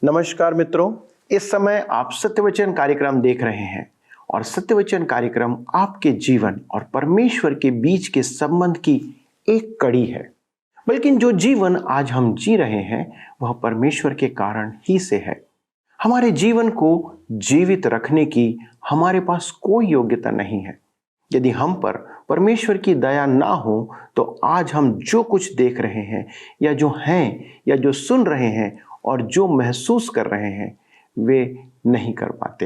नमस्कार मित्रों, इस समय आप सत्यवचन कार्यक्रम देख रहे हैं और सत्यवचन कार्यक्रम आपके जीवन और परमेश्वर के बीच के संबंध की एक कड़ी है। बल्कि जो जीवन आज हम जी रहे हैं वह परमेश्वर के कारण ही से है। हमारे जीवन को जीवित रखने की हमारे पास कोई योग्यता नहीं है। यदि हम पर परमेश्वर की दया ना हो तो आज हम जो कुछ देख रहे हैं या जो हैं या जो सुन रहे हैं और जो महसूस कर रहे हैं वे नहीं कर पाते।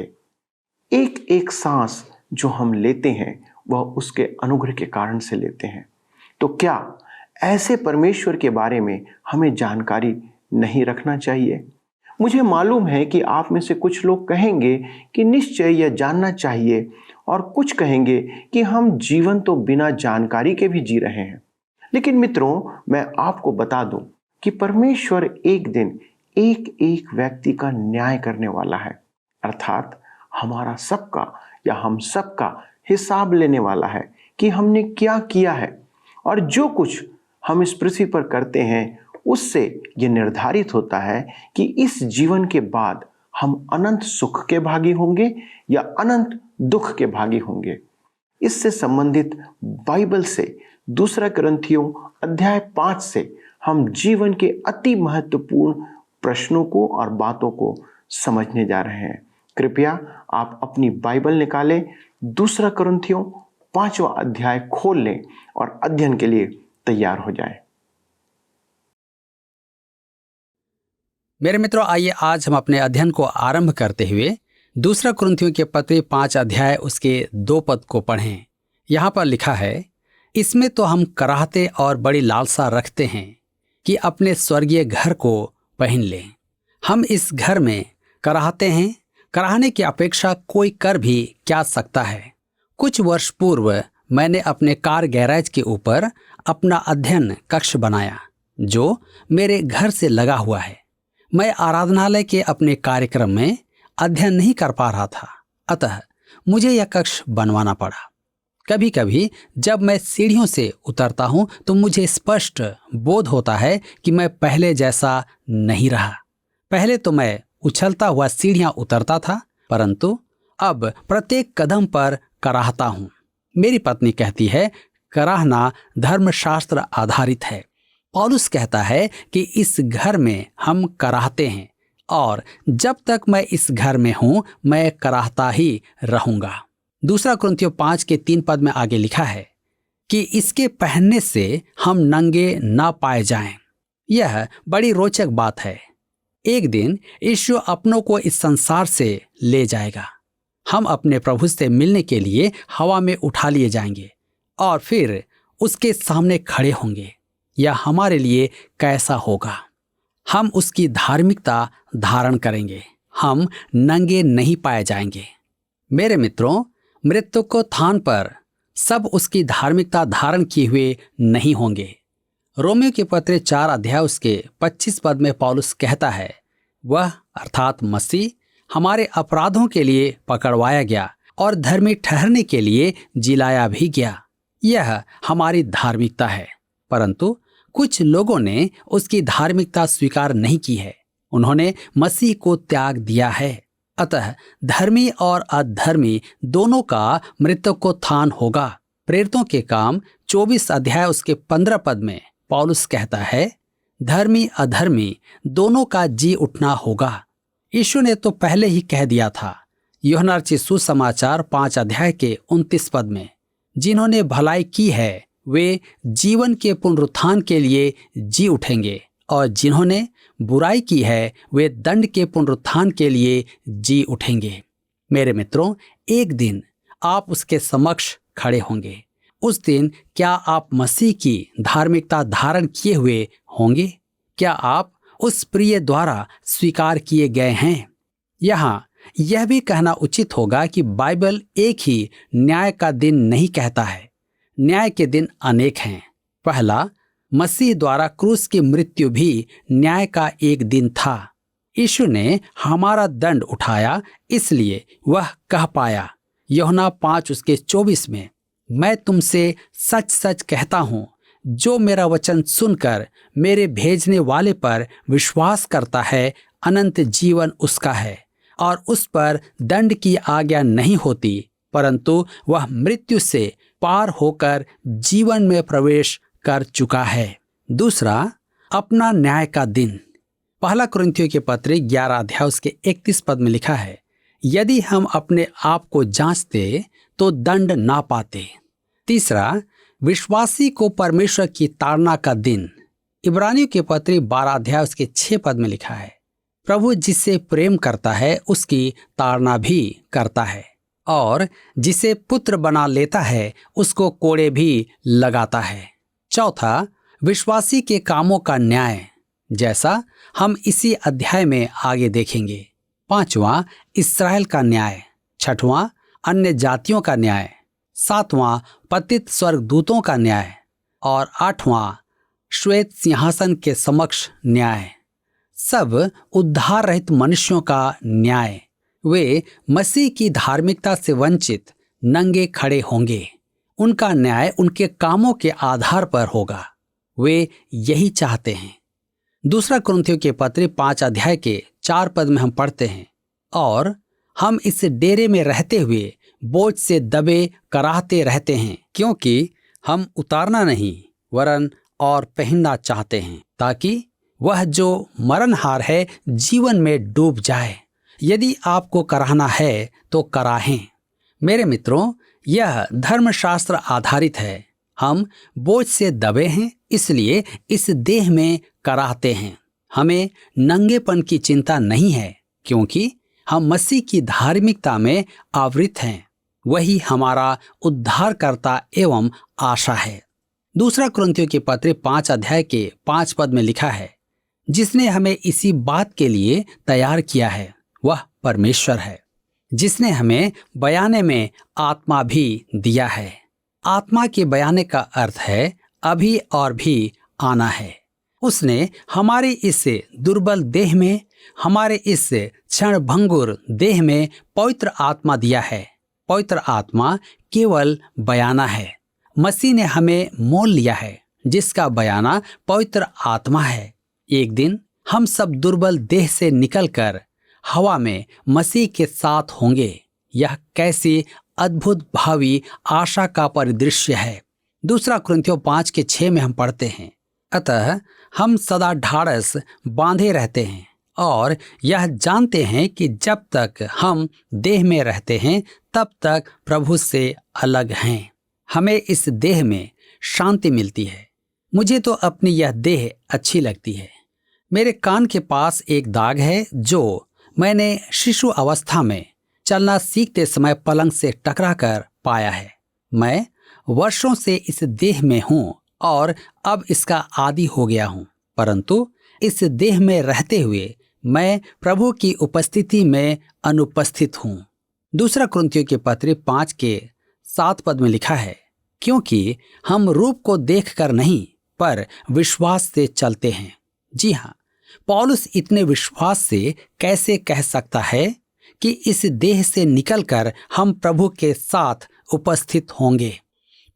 एक एक सांस जो हम लेते हैं वह उसके अनुग्रह के कारण से लेते हैं। तो क्या ऐसे परमेश्वर के बारे में हमें जानकारी नहीं रखना चाहिए? मुझे मालूम है कि आप में से कुछ लोग कहेंगे कि निश्चय यह जानना चाहिए, और कुछ कहेंगे कि हम जीवन तो बिना जानकारी के भी जी रहे हैं। लेकिन मित्रों, मैं आपको बता दूं कि परमेश्वर एक दिन एक एक व्यक्ति का न्याय करने वाला है, अर्थात हमारा सबका या हम सबका हिसाब लेने वाला है कि हमने क्या किया है। और जो कुछ हम इस पृथ्वी पर करते हैं उससे ये निर्धारित होता है कि इस जीवन के बाद हम अनंत सुख के भागी होंगे या अनंत दुख के भागी होंगे। इससे संबंधित बाइबल से 2 कुरिन्थियों अध्याय 5 से हम जीवन के अति महत्वपूर्ण प्रश्नों को और बातों को समझने जा रहे हैं। कृपया आप अपनी बाइबल निकालें, 2 कुरिन्थियों 5वां अध्याय खोल लें और अध्ययन के लिए तैयार हो जाएं। मेरे मित्रों, आइए आज हम अपने अध्ययन को आरंभ करते हुए 2 कुरिन्थियों के पत्र 5 अध्याय उसके 2 पद को पढ़ें। यहाँ पर लिखा है, इसमें तो हम कराहते और बड़ी लालसा रखते हैं कि अपने स्वर्गीय घर को पहन लें। हम इस घर में कराहते हैं। कराहने की अपेक्षा कोई कर भी क्या सकता है। कुछ वर्ष पूर्व मैंने अपने कार गैराज के ऊपर अपना अध्ययन कक्ष बनाया जो मेरे घर से लगा हुआ है। मैं आराधनालय के अपने कार्यक्रम में अध्ययन नहीं कर पा रहा था, अतः मुझे यह कक्ष बनवाना पड़ा। कभी कभी जब मैं सीढ़ियों से उतरता हूं तो मुझे स्पष्ट बोध होता है कि मैं पहले जैसा नहीं रहा। पहले तो मैं उछलता हुआ सीढ़ियां उतरता था, परंतु अब प्रत्येक कदम पर कराहता हूं। मेरी पत्नी कहती है, कराहना धर्मशास्त्र आधारित है। पौलुस कहता है कि इस घर में हम कराहते हैं और जब तक मैं इस घर में हूं मैं कराहता ही रहूंगा। 2 कुरिन्थियों 5 के 3 पद में आगे लिखा है कि इसके पहनने से हम नंगे ना पाए जाएं। यह बड़ी रोचक बात है। एक दिन यीशु अपनों को इस संसार से ले जाएगा। हम अपने प्रभु से मिलने के लिए हवा में उठा लिए जाएंगे और फिर उसके सामने खड़े होंगे। यह हमारे लिए कैसा होगा? हम उसकी धार्मिकता धारण करेंगे। हम नंगे नहीं पाए जाएंगे। मेरे मित्रों, मृत्युकोत्थान पर सब उसकी धार्मिकता धारण किए हुए नहीं होंगे। रोमियो के पत्र 4 अध्याय उसके 25 पद में पौलुस कहता है, वह अर्थात मसीह हमारे अपराधों के लिए पकड़वाया गया और धर्मी ठहरने के लिए जिलाया भी गया। यह हमारी धार्मिकता है, परंतु कुछ लोगों ने उसकी धार्मिकता स्वीकार नहीं की है। उन्होंने मसीह को त्याग दिया है। अतः धर्मी और अधर्मी दोनों का मृत्युकोत्थान होगा। प्रेरितों के काम 24 अध्याय उसके 15 पद में पौलुस कहता है, धर्मी अधर्मी दोनों का जी उठना होगा। यीशु ने तो पहले ही कह दिया था, यूहन्ना रचित सुसमाचार 5 अध्याय के 29 पद में, जिन्होंने भलाई की है वे जीवन के पुनरुत्थान के लिए जी उठेंगे और जिन्होंने बुराई की है वे दंड के पुनरुत्थान के लिए जी उठेंगे। मेरे मित्रों, एक दिन आप उसके समक्ष खड़े होंगे। उस दिन क्या आप मसीह की धार्मिकता धारण किए हुए होंगे? क्या आप उस प्रिय द्वारा स्वीकार किए गए हैं? यहाँ यह भी कहना उचित होगा कि बाइबल एक ही न्याय का दिन नहीं कहता है। न्याय के दिन अनेक हैं। पहला, मसीह द्वारा क्रूस की मृत्यु भी न्याय का एक दिन था। यीशु ने हमारा दंड उठाया, इसलिए वह कह पाया यूहन्ना 5 उसके 24 में, मैं तुमसे सच सच कहता हूँ, जो मेरा वचन सुनकर मेरे भेजने वाले पर विश्वास करता है अनंत जीवन उसका है और उस पर दंड की आज्ञा नहीं होती, परंतु वह मृत्यु से पार होकर जीवन में प्रवेश कर चुका है। दूसरा, अपना न्याय का दिन। पहला कुरिन्थियों के पत्र 11 अध्याय उसके 31 पद में लिखा है, यदि हम अपने आप को जांचते तो दंड ना पाते। तीसरा, विश्वासी को परमेश्वर की ताड़ना का दिन। इब्रानियों के पत्र 12 अध्याय उसके 6 पद में लिखा है, प्रभु जिससे प्रेम करता है उसकी ताड़ना भी करता है, और जिसे पुत्र बना लेता है उसको कोड़े भी लगाता है। चौथा, विश्वासी के कामों का न्याय, जैसा हम इसी अध्याय में आगे देखेंगे। पांचवां, इस्राएल का न्याय। छठवां, अन्य जातियों का न्याय। सातवां, पतित स्वर्गदूतों का न्याय। और आठवां, श्वेत सिंहासन के समक्ष न्याय। सब उद्धार रहित मनुष्यों का न्याय। वे मसीह की धार्मिकता से वंचित नंगे खड़े होंगे। उनका न्याय उनके कामों के आधार पर होगा। वे यही चाहते हैं। दूसरा कुरिन्थियों के पत्र 5 अध्याय के 4 पद में हम पढ़ते हैं, और हम इस डेरे में रहते हुए बोझ से दबे कराहते रहते हैं, क्योंकि हम उतारना नहीं वरन और पहनना चाहते हैं, ताकि वह जो मरणहार है जीवन में डूब जाए। यदि आपको कराहना है तो कराहें। मेरे मित्रों, यह धर्मशास्त्र आधारित है। हम बोझ से दबे हैं, इसलिए इस देह में कराहते हैं। हमें नंगेपन की चिंता नहीं है, क्योंकि हम मसीह की धार्मिकता में आवृत हैं। वही हमारा उद्धारकर्ता एवं आशा है। दूसरा कुरिन्थियों के पत्र 5 अध्याय के 5 पद में लिखा है, जिसने हमें इसी बात के लिए तैयार किया है वह परमेश्वर है, जिसने हमें बयाने में आत्मा भी दिया है। आत्मा के बयाने का अर्थ है अभी और भी आना है। उसने हमारे इस दुर्बल देह में, हमारे इस क्षणभंगुर देह में पवित्र आत्मा दिया है। पवित्र आत्मा केवल बयाना है। मसीह ने हमें मोल लिया है, जिसका बयाना पवित्र आत्मा है। एक दिन हम सब दुर्बल देह से निकलकर हवा में मसीह के साथ होंगे। यह कैसी अद्भुत भावी आशा का परिदृश्य है। दूसरा कुरिन्थियों 5 के 6 में हम पढ़ते हैं, अतः हम सदा ढाढ़स बांधे रहते हैं और यह जानते हैं कि जब तक हम देह में रहते हैं तब तक प्रभु से अलग हैं। हमें इस देह में शांति मिलती है। मुझे तो अपनी यह देह अच्छी लगती है। मेरे कान के पास एक दाग है जो मैंने शिशु अवस्था में चलना सीखते समय पलंग से टकरा कर पाया है। मैं वर्षों से इस देह में हूँ और अब इसका आदी हो गया हूँ, परंतु इस देह में रहते हुए मैं प्रभु की उपस्थिति में अनुपस्थित हूँ। दूसरा कुरिन्थियों के पत्र 5 के 7 पद में लिखा है, क्योंकि हम रूप को देखकर नहीं पर विश्वास से चलते हैं। जी हाँ, पौलुस इतने विश्वास से कैसे कह सकता है कि इस देह से निकलकर हम प्रभु के साथ उपस्थित होंगे।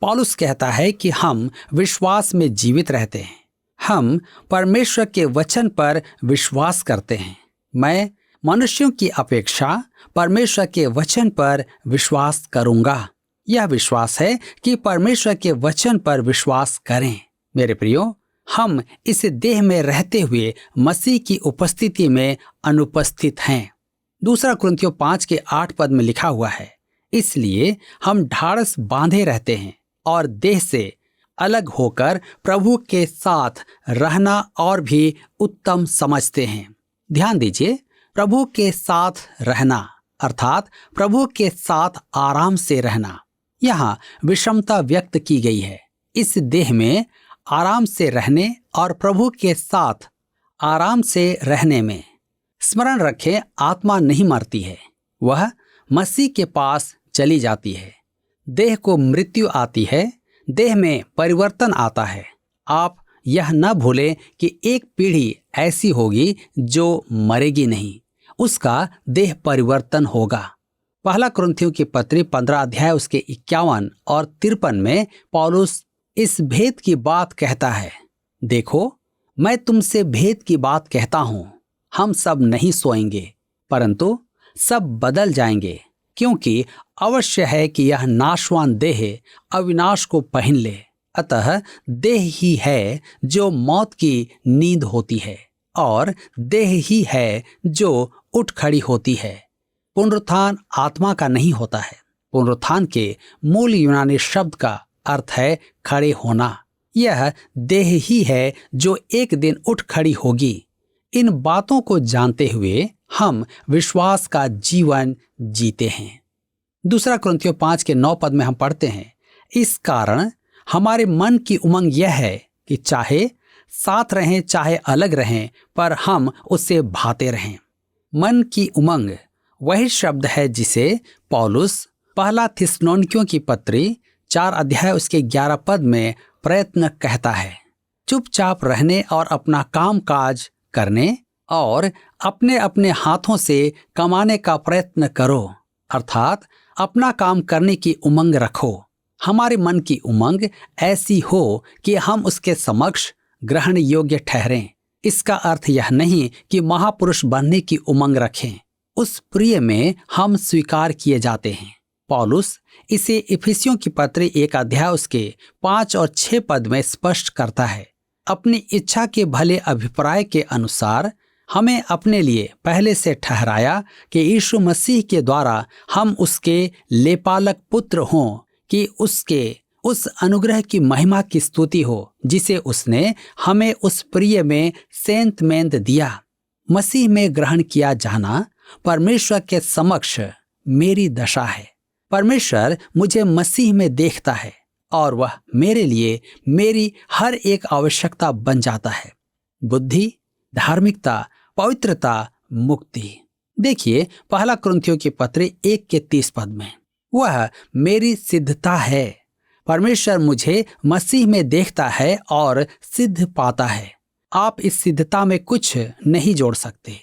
पौलुस कहता है कि हम विश्वास में जीवित रहते हैं। हम परमेश्वर के वचन पर विश्वास करते हैं। मैं मनुष्यों की अपेक्षा परमेश्वर के वचन पर विश्वास करूंगा। यह विश्वास है कि परमेश्वर के वचन पर विश्वास करें। मेरे प्रियो, हम इस देह में रहते हुए मसीह की उपस्थिति में अनुपस्थित हैं। दूसरा कुरिन्थियों 5 के 8 पद में लिखा हुआ है, इसलिए हम ढाढ़स बांधे रहते हैं और देह से अलग होकर प्रभु के साथ रहना और भी उत्तम समझते हैं। ध्यान दीजिए, प्रभु के साथ रहना अर्थात प्रभु के साथ आराम से रहना। यहाँ विषमता व्यक्त की गई है। इस देह में आराम से रहने और प्रभु के साथ आराम से रहने में। स्मरण रखें, आत्मा नहीं मरती है, वह मसीह के पास चली जाती है। देह को मृत्यु आती है, देह में परिवर्तन आता है। आप यह न भूलें कि एक पीढ़ी ऐसी होगी जो मरेगी नहीं, उसका देह परिवर्तन होगा। पहला कुरिन्थियों के पत्र 15 अध्याय उसके 51 और 53 में पौलुस इस भेद की बात कहता है, देखो मैं तुमसे भेद की बात कहता हूँ, हम सब नहीं सोएंगे, परंतु सब बदल जाएंगे, क्योंकि अवश्य है कि यह नाशवान देह अविनाश को पहन ले। अतः देह ही है जो मौत की नींद होती है, और देह ही है जो उठ खड़ी होती है। पुनरुत्थान आत्मा का नहीं होता है। पुनरुत्थान के मूल यूनानी शब्द का अर्थ है खड़े होना। यह देह ही है जो एक दिन उठ खड़ी होगी। इन बातों को जानते हुए हम विश्वास का जीवन जीते हैं। 2 कुरिन्थियों 5:9 में हम पढ़ते हैं, इस कारण हमारे मन की उमंग यह है कि चाहे साथ रहें चाहे अलग रहें, पर हम उससे भाते रहें। मन की उमंग वही शब्द है जिसे पौलुस पहला थिस्सलुनीकियों की पत्री 4 उसके 11 में प्रयत्न कहता है। चुपचाप रहने और अपना काम काज करने और अपने अपने हाथों से कमाने का प्रयत्न करो, अर्थात अपना काम करने की उमंग रखो। हमारे मन की उमंग ऐसी हो कि हम उसके समक्ष ग्रहण योग्य ठहरें। इसका अर्थ यह नहीं कि महापुरुष बनने की उमंग रखें। उस प्रिय में हम स्वीकार किए जाते हैं। पौलुस इसे इफिसियों की पत्री 1 उसके 5 और 6 में स्पष्ट करता है। अपनी इच्छा के भले अभिप्राय के अनुसार हमें अपने लिए पहले से ठहराया कि यीशु मसीह के द्वारा हम उसके लेपालक पुत्र हों, कि उसके उस अनुग्रह की महिमा की स्तुति हो जिसे उसने हमें उस प्रिय में सेंतमेंत दिया। मसीह में ग्रहण किया जाना परमेश्वर के समक्ष मेरी दशा है। परमेश्वर मुझे मसीह में देखता है और वह मेरे लिए मेरी हर एक आवश्यकता बन जाता है। बुद्धि, धार्मिकता, पवित्रता, मुक्ति। देखिए 1 कुरिन्थियों की पत्री 1:30 में, वह मेरी सिद्धता है। परमेश्वर मुझे मसीह में देखता है और सिद्ध पाता है। आप इस सिद्धता में कुछ नहीं जोड़ सकते।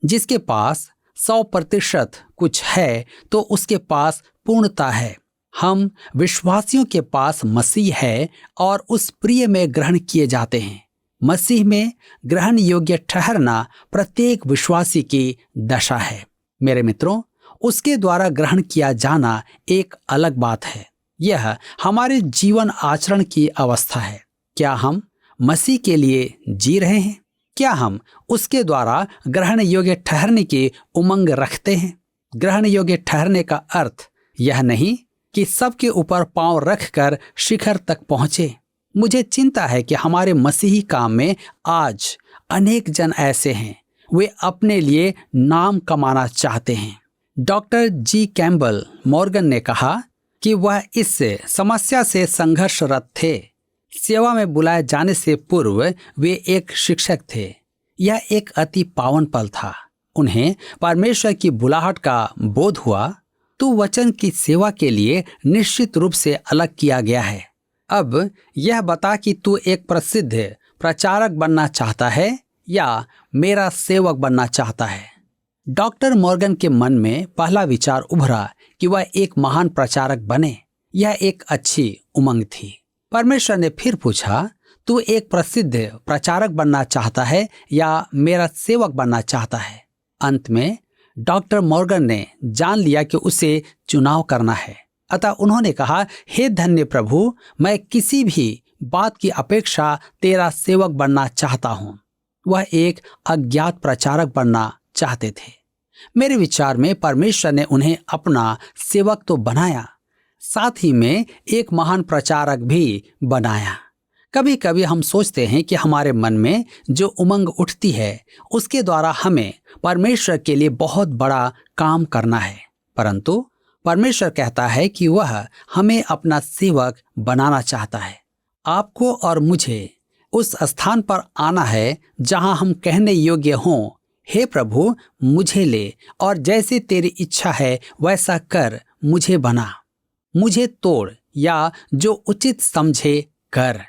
जिसके पास 100% कुछ है तो उसके पास पूर्णता है। हम विश्वासियों के पास मसीह है और उस प्रिय में ग्रहण किए जाते हैं। मसीह में ग्रहण योग्य ठहरना प्रत्येक विश्वासी की दशा है। मेरे मित्रों, उसके द्वारा ग्रहण किया जाना एक अलग बात है। यह हमारे जीवन आचरण की अवस्था है। क्या हम मसीह के लिए जी रहे हैं? क्या हम उसके द्वारा ग्रहण योग्य ठहरने की उमंग रखते हैं? ग्रहण योग्य ठहरने का अर्थ यह नहीं कि सबके ऊपर पांव रखकर शिखर तक पहुंचे। मुझे चिंता है कि हमारे मसीही काम में आज अनेक जन ऐसे हैं, वे अपने लिए नाम कमाना चाहते हैं। डॉक्टर जी कैम्पबेल मॉर्गन ने कहा कि वह इस समस्या से संघर्षरत थे। सेवा में बुलाए जाने से पूर्व वे एक शिक्षक थे। यह एक अति पावन पल था। उन्हें परमेश्वर की बुलाहट का बोध हुआ। तू वचन की सेवा के लिए निश्चित रूप से अलग किया गया है। अब यह बता कि तू एक प्रसिद्ध प्रचारक बनना चाहता है या मेरा सेवक बनना चाहता है। डॉक्टर मॉर्गन के मन में पहला विचार उभरा कि वह एक महान प्रचारक बने। यह एक अच्छी उमंग थी। परमेश्वर ने फिर पूछा, तू एक प्रसिद्ध प्रचारक बनना चाहता है या मेरा सेवक बनना चाहता है? अंत में डॉक्टर मॉर्गन ने जान लिया कि उसे चुनाव करना है। अतः उन्होंने कहा, हे धन्य प्रभु, मैं किसी भी बात की अपेक्षा तेरा सेवक बनना चाहता हूँ। वह एक अज्ञात प्रचारक बनना चाहते थे। मेरे विचार में परमेश्वर ने उन्हें अपना सेवक तो बनाया, साथ ही में एक महान प्रचारक भी बनाया। कभी कभी हम सोचते हैं कि हमारे मन में जो उमंग उठती है उसके द्वारा हमें परमेश्वर के लिए बहुत बड़ा काम करना है, परंतु परमेश्वर कहता है कि वह हमें अपना सेवक बनाना चाहता है। आपको और मुझे उस स्थान पर आना है जहां हम कहने योग्य हों, हे प्रभु मुझे ले और जैसे तेरी इच्छा है वैसा कर, मुझे बना, मुझे तोड़ या जो उचित समझे कर।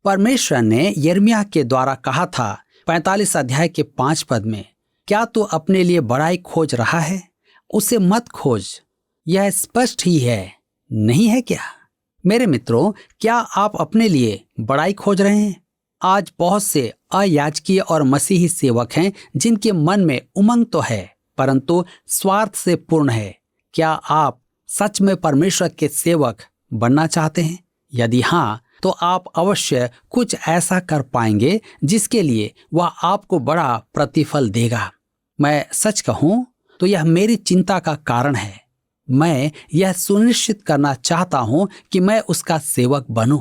परमेश्वर ने यिर्मयाह के द्वारा कहा था 45 में, क्या तू अपने लिए बड़ाई खोज रहा है? उसे मत खोज, यह स्पष्ट ही है, नहीं है क्या? मेरे मित्रों, क्या आप अपने लिए बड़ाई खोज रहे हैं? आज बहुत से अयाजकीय और मसीही सेवक हैं जिनके मन में उमंग तो है परंतु स्वार्थ से पूर्ण है। क्या आप सच में परमेश्वर के सेवक बनना चाहते हैं? यदि हाँ, तो आप अवश्य कुछ ऐसा कर पाएंगे जिसके लिए वह आपको बड़ा प्रतिफल देगा। मैं सच कहूं तो यह मेरी चिंता का कारण है। मैं यह सुनिश्चित करना चाहता हूं कि मैं उसका सेवक बनूं।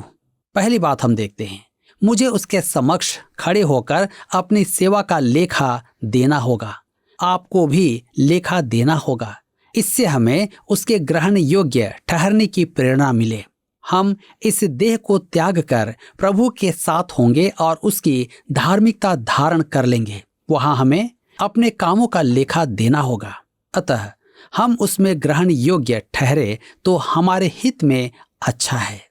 पहली बात हम देखते हैं, मुझे उसके समक्ष खड़े होकर अपनी सेवा का लेखा देना होगा। आपको भी लेखा देना होगा। इससे हमें उसके ग्रहण योग्य ठहरने की प्रेरणा मिले। हम इस देह को त्याग कर प्रभु के साथ होंगे और उसकी धार्मिकता धारण कर लेंगे। वहां हमें अपने कामों का लेखा देना होगा। अतः हम उसमें ग्रहण योग्य ठहरे तो हमारे हित में अच्छा है।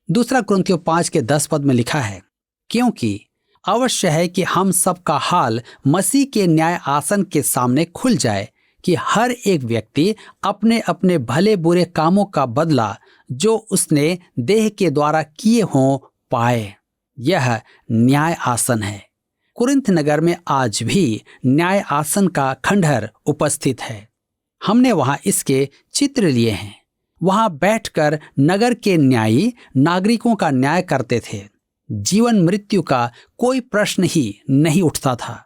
दूसरा कुरिन्थियों 5:10 में लिखा है, क्योंकि अवश्य है कि हम सबका हाल मसीह के न्याय आसन के सामने खुल जाए कि हर एक व्यक्ति अपने अपने भले बुरे कामों का बदला जो उसने देह के द्वारा किए हों पाए। यह न्याय आसन है। कुरिन्थ नगर में आज भी न्याय आसन का खंडहर उपस्थित है। हमने वहां इसके चित्र लिए हैं। वहां बैठकर नगर के न्यायी नागरिकों का न्याय करते थे। जीवन मृत्यु का कोई प्रश्न ही नहीं उठता था।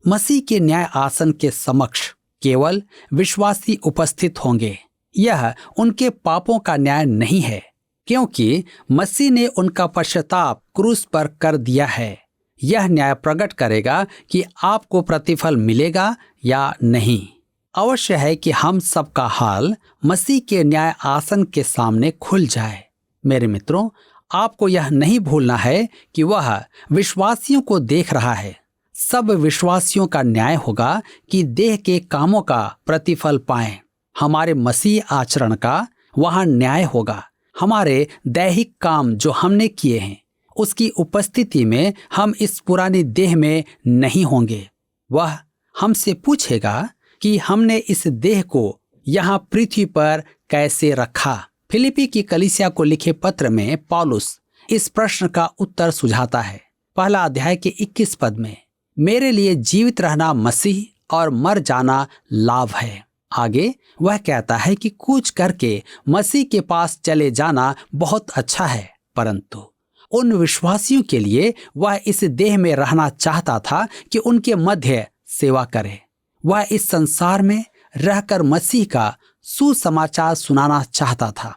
मसीह के न्याय आसन के समक्ष केवल विश्वासी उपस्थित होंगे। यह उनके पापों का न्याय नहीं है, क्योंकि मसीह ने उनका पश्चाताप क्रूस पर कर दिया है। यह न्याय प्रकट करेगा कि आपको प्रतिफल मिलेगा या नहीं। अवश्य है कि हम सबका हाल मसीह के न्याय आसन के सामने खुल जाए। मेरे मित्रों, आपको यह नहीं भूलना है कि वह विश्वासियों को देख रहा है। सब विश्वासियों का न्याय होगा कि देह के कामों का प्रतिफल पाएं। हमारे मसीह आचरण का वहां न्याय होगा। हमारे दैहिक काम जो हमने किए हैं उसकी उपस्थिति में हम इस पुरानी देह में नहीं होंगे। वह हमसे पूछेगा कि हमने इस देह को यहाँ पृथ्वी पर कैसे रखा। फिलिपी की कलीसिया को लिखे पत्र में पौलुस इस प्रश्न का उत्तर सुझाता है। पहला अध्याय के 21 पद में, मेरे लिए जीवित रहना मसीह और मर जाना लाभ है। आगे वह कहता है कि कूच करके मसीह के पास चले जाना बहुत अच्छा है, परंतु उन विश्वासियों के लिए वह इस देह में रहना चाहता था कि उनके मध्य सेवा करे। वह इस संसार में रहकर मसीह का सुसमाचार सुनाना चाहता था।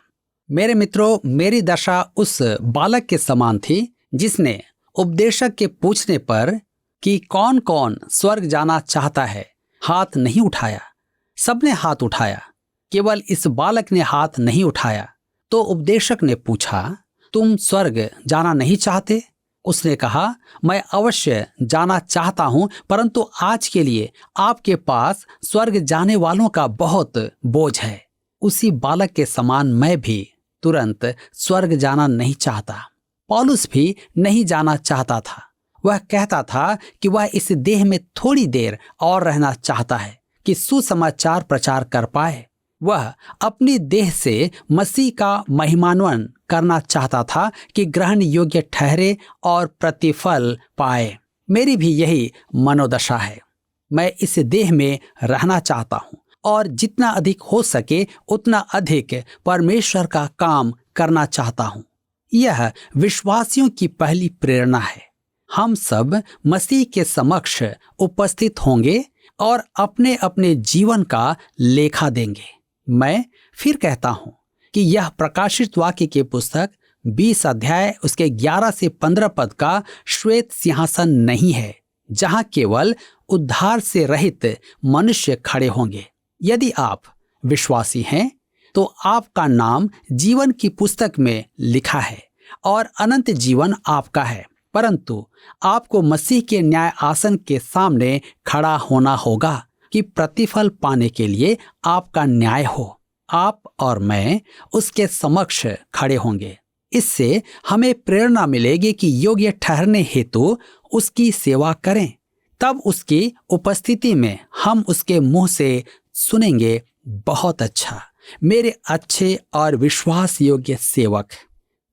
मेरे मित्रों, मेरी दशा उस बालक के समान थी जिसने उपदेशक के पूछने पर कि कौन कौन स्वर्ग जाना चाहता है हाथ नहीं उठाया। सबने हाथ उठाया, केवल इस बालक ने हाथ नहीं उठाया। तो उपदेशक ने पूछा, तुम स्वर्ग जाना नहीं चाहते? उसने कहा, मैं अवश्य जाना चाहता हूं, परंतु आज के लिए आपके पास स्वर्ग जाने वालों का बहुत बोझ है। उसी बालक के समान मैं भी तुरंत स्वर्ग जाना नहीं चाहता। पौलुस भी नहीं जाना चाहता था। वह कहता था कि वह इस देह में थोड़ी देर और रहना चाहता है कि सुसमाचार प्रचार कर पाए। वह अपनी देह से मसीह का महिमान्वन करना चाहता था कि ग्रहण योग्य ठहरे और प्रतिफल पाए। मेरी भी यही मनोदशा है। मैं इस देह में रहना चाहता हूं और जितना अधिक हो सके उतना अधिक परमेश्वर का काम करना चाहता हूं। यह विश्वासियों की पहली प्रेरणा है। हम सब मसीह के समक्ष उपस्थित होंगे और अपने अपने जीवन का लेखा देंगे। मैं फिर कहता हूं कि यह प्रकाशित वाक्य की पुस्तक 20 अध्याय उसके 11 से 15 पद का श्वेत सिंहासन नहीं है जहां केवल उद्धार से रहित मनुष्य खड़े होंगे। यदि आप विश्वासी हैं तो आपका नाम जीवन की पुस्तक में लिखा है और अनंत जीवन आपका है, परंतु आपको मसीह के न्याय आसन के सामने खड़ा होना होगा कि प्रतिफल पाने के लिए आपका न्याय हो। आप और मैं उसके समक्ष खड़े होंगे। इससे हमें प्रेरणा मिलेगी कि योग्य ठहरने हेतु उसकी सेवा करें। तब उसकी उपस्थिति में हम उसके मुंह से सुनेंगे, बहुत अच्छा, मेरे अच्छे और विश्वास योग्य सेवक।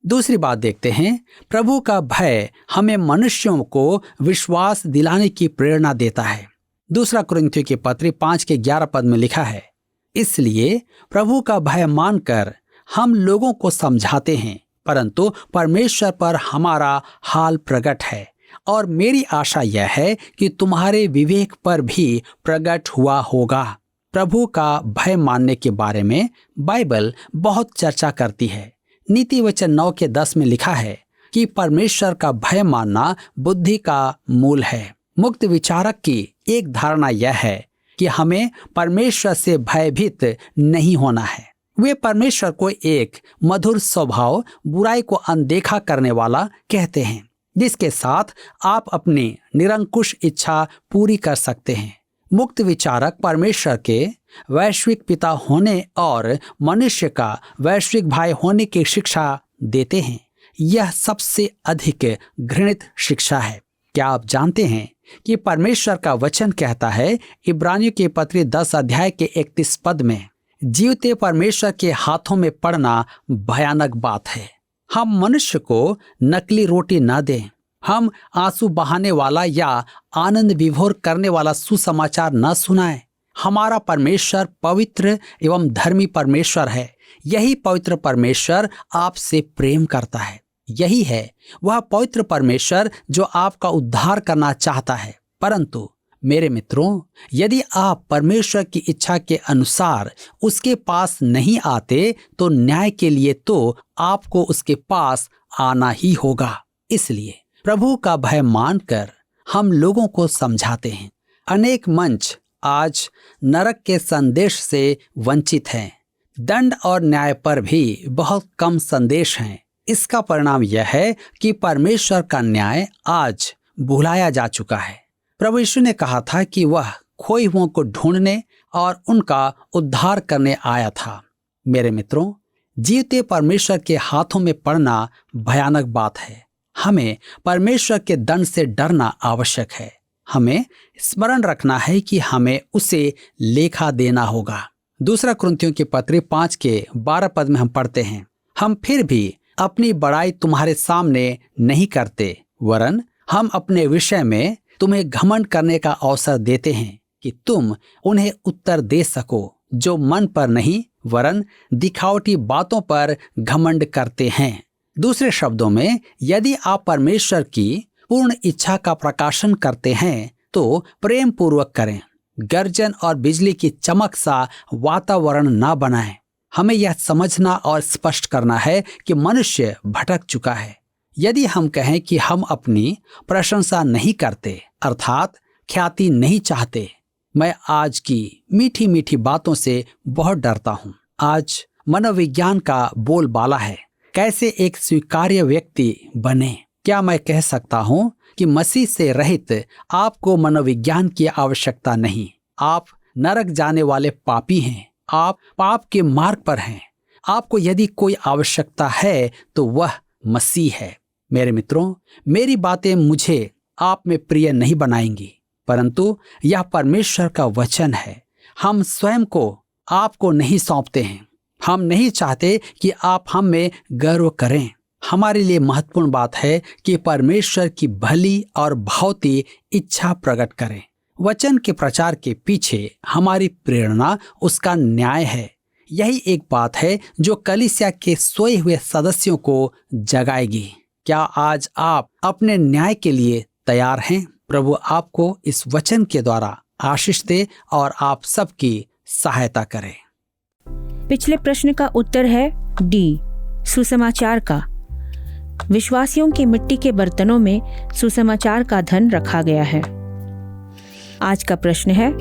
दूसरी बात देखते हैं, प्रभु का भय हमें मनुष्यों को विश्वास दिलाने की प्रेरणा देता है। दूसरा कुरिन्थियों के पत्री 5:11 में लिखा है, इसलिए प्रभु का भय मानकर हम लोगों को समझाते हैं, परंतु परमेश्वर पर हमारा हाल प्रकट है और मेरी आशा यह है कि तुम्हारे विवेक पर भी प्रकट हुआ होगा। प्रभु का भय मानने के बारे में बाइबल बहुत चर्चा करती है। नीति वचन 9:10 में लिखा है कि परमेश्वर का भय मानना बुद्धि का मूल है। मुक्त विचारक की एक धारणा यह है कि हमें परमेश्वर से भयभीत नहीं होना है। वे परमेश्वर को एक मधुर स्वभाव, बुराई को अनदेखा करने वाला कहते हैं, जिसके साथ आप अपनी निरंकुश इच्छा पूरी कर सकते हैं। मुक्त विचारक परमेश्वर के वैश्विक पिता होने और मनुष्य का वैश्विक भाई होने की शिक्षा देते हैं। यह सबसे अधिक घृणित शिक्षा है। क्या आप जानते हैं कि परमेश्वर का वचन कहता है इब्रानियों के पत्री 10:31 में, जीवते परमेश्वर के हाथों में पड़ना भयानक बात है। हम मनुष्य को नकली रोटी न दें, हम आंसू बहाने वाला या आनंद विभोर करने वाला सुसमाचार न सुनाएं। हमारा परमेश्वर पवित्र एवं धर्मी परमेश्वर है। यही पवित्र परमेश्वर आपसे प्रेम करता है। यही है वह पवित्र परमेश्वर जो आपका उद्धार करना चाहता है। परंतु मेरे मित्रों, यदि आप परमेश्वर की इच्छा के अनुसार उसके पास नहीं आते तो न्याय के लिए तो आपको उसके पास आना ही होगा। इसलिए प्रभु का भय मानकर हम लोगों को समझाते हैं। अनेक मंच आज नरक के संदेश से वंचित हैं। दंड और न्याय पर भी बहुत कम संदेश हैं। इसका परिणाम यह है कि परमेश्वर का न्याय आज भुलाया जा चुका है। प्रभु यीशु ने कहा था कि वह खोए हुओं को ढूंढने और उनका उद्धार करने आया था। मेरे मित्रों, जीवते परमेश्वर के हाथों में पड़ना भयानक बात है। हमें परमेश्वर के दंड से डरना आवश्यक है। हमें स्मरण रखना है कि हमें उसे लेखा देना होगा। दूसरा कुरिन्थियों के पत्री 5:12 में हम पढ़ते हैं, हम फिर भी अपनी बड़ाई तुम्हारे सामने नहीं करते, वरन हम अपने विषय में तुम्हें घमंड करने का अवसर देते हैं कि तुम उन्हें उत्तर दे सको जो मन पर नहीं वरन दिखावटी बातों पर घमंड करते हैं। दूसरे शब्दों में, यदि आप परमेश्वर की पूर्ण इच्छा का प्रकाशन करते हैं तो प्रेम पूर्वक करें। गर्जन और बिजली की चमक सा वातावरण ना बनाएं। हमें यह समझना और स्पष्ट करना है कि मनुष्य भटक चुका है। यदि हम कहें कि हम अपनी प्रशंसा नहीं करते, अर्थात ख्याति नहीं चाहते, मैं आज की मीठी मीठी बातों से बहुत डरता हूँ। आज मनोविज्ञान का बोलबाला है, कैसे एक स्वीकार्य व्यक्ति बने। क्या मैं कह सकता हूँ कि मसीह से रहित आपको मनोविज्ञान की आवश्यकता नहीं। आप नरक जाने वाले पापी हैं। आप पाप के मार्ग पर हैं। आपको यदि कोई आवश्यकता है तो वह मसीह है। मेरे मित्रों, मेरी बातें मुझे आप में प्रिय नहीं बनाएंगी, परंतु यह परमेश्वर का वचन है। हम स्वयं को आपको नहीं सौंपते हैं। हम नहीं चाहते कि आप हम में गर्व करें। हमारे लिए महत्वपूर्ण बात है कि परमेश्वर की भली और भावती इच्छा प्रकट करें। वचन के प्रचार के पीछे हमारी प्रेरणा उसका न्याय है। यही एक बात है जो कलीसिया के सोए हुए सदस्यों को जगाएगी। क्या आज आप अपने न्याय के लिए तैयार हैं? प्रभु आपको इस वचन के द्वारा आशीष दे और आप सबकी सहायता करें। पिछले प्रश्न का उत्तर है डी, सुसमाचार का। विश्वासियों की मिट्टी के बर्तनों में सुसमाचार का धन रखा गया है। आज का प्रश्न है,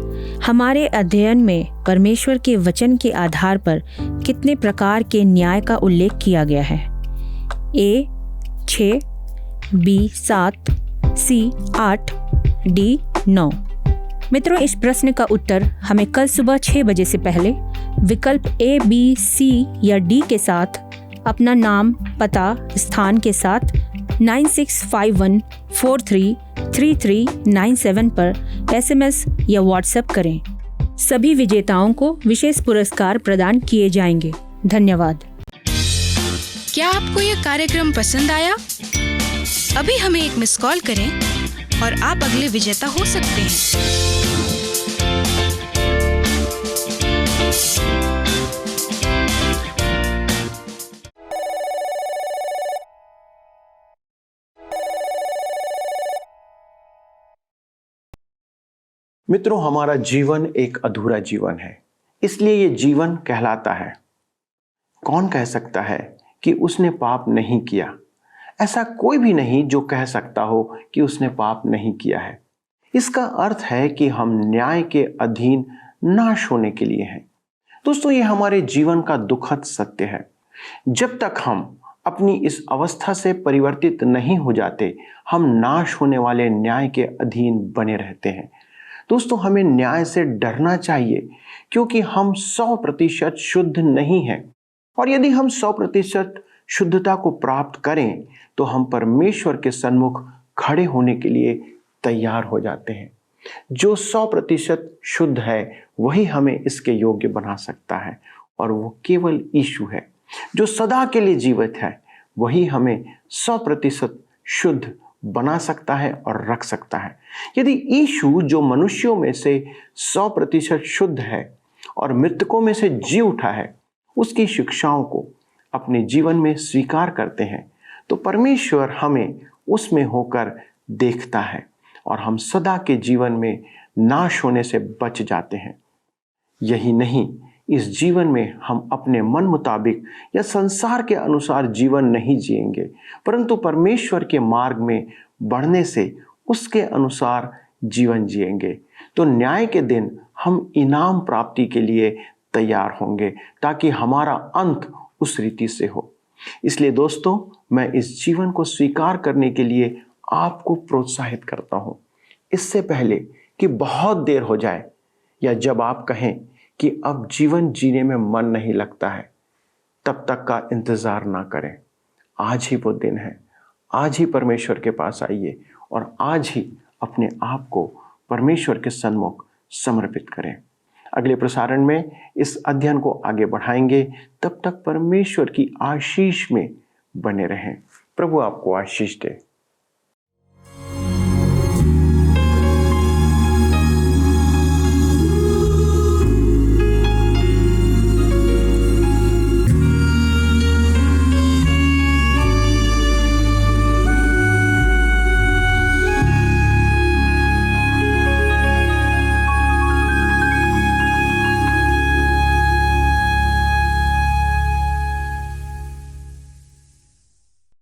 हमारे अध्ययन में परमेश्वर के वचन के आधार पर कितने प्रकार के न्याय का उल्लेख किया गया है? ए 6, बी 7, सी 8, डी 9। मित्रों, इस प्रश्न का उत्तर हमें कल सुबह 6 बजे से पहले विकल्प ए, बी, सी या डी के साथ अपना नाम, पता, स्थान के साथ 9651433397 पर SMS या WhatsApp करें। सभी विजेताओं को विशेष पुरस्कार प्रदान किए जाएंगे। धन्यवाद। क्या आपको यह कार्यक्रम पसंद आया? अभी हमें एक मिस कॉल करें और आप अगले विजेता हो सकते हैं। मित्रों, हमारा जीवन एक अधूरा जीवन है, इसलिए ये जीवन कहलाता है। कौन कह सकता है कि उसने पाप नहीं किया? ऐसा कोई भी नहीं जो कह सकता हो कि उसने पाप नहीं किया है। इसका अर्थ है कि हम न्याय के अधीन नाश होने के लिए हैं। दोस्तों, ये हमारे जीवन का दुखद सत्य है। जब तक हम अपनी इस अवस्था से परिवर्तित नहीं हो जाते, हम नाश होने वाले न्याय के अधीन बने रहते हैं। दोस्तों, हमें न्याय से डरना चाहिए, क्योंकि हम 100% शुद्ध नहीं हैं। और यदि हम 100% शुद्धता को प्राप्त करें तो हम परमेश्वर के सन्मुख खड़े होने के लिए तैयार हो जाते हैं। जो 100% शुद्ध है वही हमें इसके योग्य बना सकता है, और वो केवल यीशु है। जो सदा के लिए जीवित है वही हमें 100% शुद्ध बना सकता है और रख सकता है। यदि यीशु, जो मनुष्यों में से 100% शुद्ध है और मृतकों में से जी उठा है, उसकी शिक्षाओं को अपने जीवन में स्वीकार करते हैं, तो परमेश्वर हमें उसमें होकर देखता है और हम सदा के जीवन में नाश होने से बच जाते हैं। यही नहीं, इस जीवन में हम अपने मन मुताबिक या संसार के अनुसार जीवन नहीं जिएंगे, परंतु परमेश्वर के मार्ग में बढ़ने से उसके अनुसार जीवन जिएंगे। तो न्याय के दिन हम इनाम प्राप्ति के लिए तैयार होंगे, ताकि हमारा अंत उस रीति से हो। इसलिए दोस्तों, मैं इस जीवन को स्वीकार करने के लिए आपको प्रोत्साहित करता हूं। इससे पहले कि बहुत देर हो जाए, या जब आप कहें कि अब जीवन जीने में मन नहीं लगता है, तब तक का इंतजार ना करें। आज ही वो दिन है। आज ही परमेश्वर के पास आइए और आज ही अपने आप को परमेश्वर के सन्मुख समर्पित करें। अगले प्रसारण में इस अध्ययन को आगे बढ़ाएंगे। तब तक परमेश्वर की आशीष में बने रहें। प्रभु आपको आशीष दे।